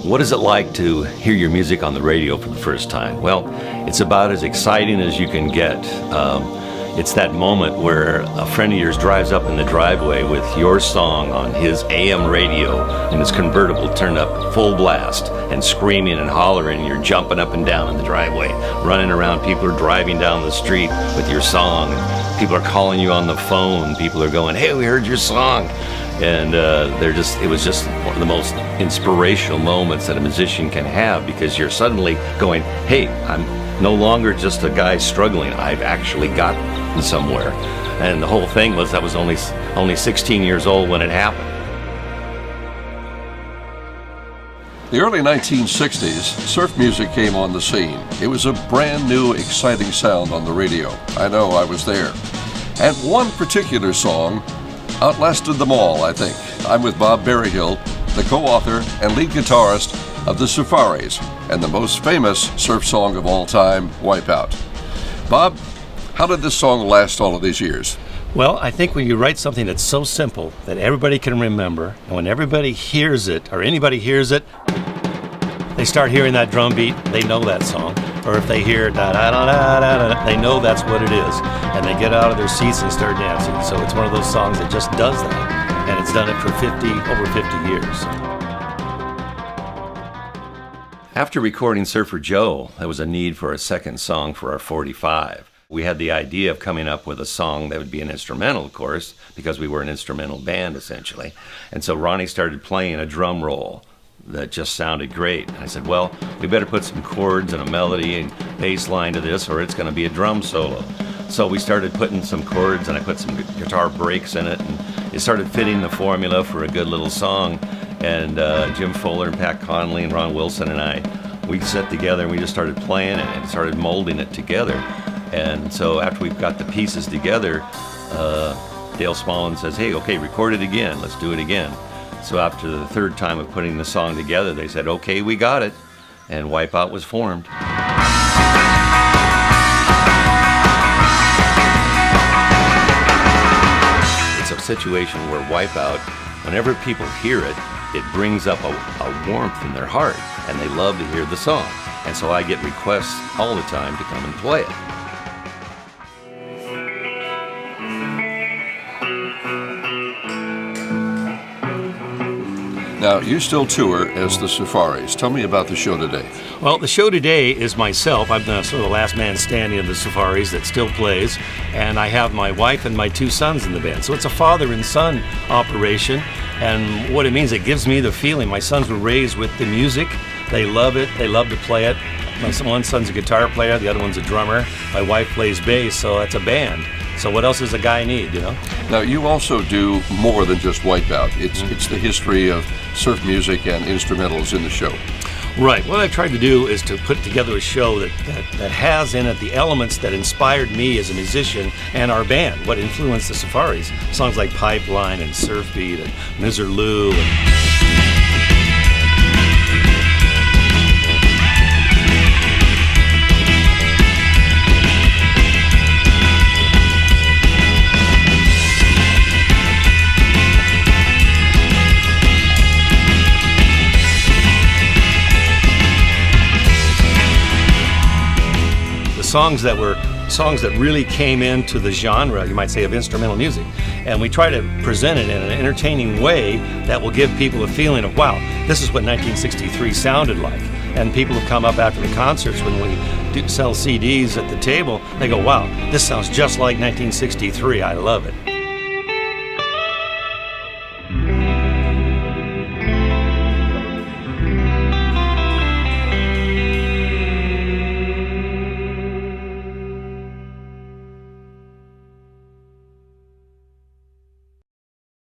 What is it like to hear your music on the radio for the first time? Well, it's about as exciting as you can get. It's that moment where a friend of yours drives up in the driveway with your song on his AM radio in his convertible turned up full blast and screaming and hollering, and you're jumping up and down in the driveway, running around. People are driving down the street with your song. People are calling you on the phone. People are going, "Hey, we heard your song." And it was just one of the most inspirational moments that a musician can have, because you're suddenly going, "Hey, I'm no longer just a guy struggling. I've actually gotten somewhere." And the whole thing was, I was only 16 years old when it happened. The early 1960s, surf music came on the scene. It was a brand new, exciting sound on the radio. I know, I was there. And one particular song outlasted them all, I think. I'm with Bob Berryhill, the co-author and lead guitarist of the Surfaris, and the most famous surf song of all time, Wipeout. Bob, how did this song last all of these years? Well, I think when you write something that's so simple that everybody can remember, and when everybody hears it, or anybody hears it, they start hearing that drum beat, they know that song. Or if they hear da-da-da-da-da-da, they know that's what it is. And they get out of their seats and start dancing. So it's one of those songs that just does that. And it's done it for over 50 years. After recording Surfer Joe, there was a need for a second song for our 45. We had the idea of coming up with a song that would be an instrumental, of course, because we were an instrumental band, essentially. And so Ronnie started playing a drum roll that just sounded great. And I said, well, we better put some chords and a melody and bass line to this, or it's going to be a drum solo. So we started putting some chords, and I put some guitar breaks in it, and it started fitting the formula for a good little song. And Jim Fuller and Pat Conley and Ron Wilson and we sat together and we just started playing it and started molding it together. And so after we've got the pieces together, Dale Smallin says, "Hey, okay, record it again. Let's do it again." So after the third time of putting the song together, they said, "Okay, we got it," and Wipeout was formed. It's a situation where Wipeout, whenever people hear it, it brings up a warmth in their heart, and they love to hear the song. And so I get requests all the time to come and play it. Now, you still tour as the Surfaris. Tell me about the show today. Well, the show today is myself. I'm sort of the last man standing of the Surfaris that still plays, and I have my wife and my two sons in the band. So it's a father and son operation, and what it means, it gives me the feeling. My sons were raised with the music. They love it. They love to play it. One son's a guitar player, the other one's a drummer. My wife plays bass, so that's a band. So what else does a guy need, you know? Now, you also do more than just Wipeout. It's the history of surf music and instrumentals in the show. Right. What I've tried to do is to put together a show that has in it the elements that inspired me as a musician and our band, what influenced the Surfaris. Songs like Pipeline and Surf Beat and Miserlou and... songs that really came into the genre, you might say, of instrumental music. And we try to present it in an entertaining way that will give people a feeling of, wow, this is what 1963 sounded like. And people have come up after the concerts when we sell CDs at the table, they go, wow, this sounds just like 1963, I love it.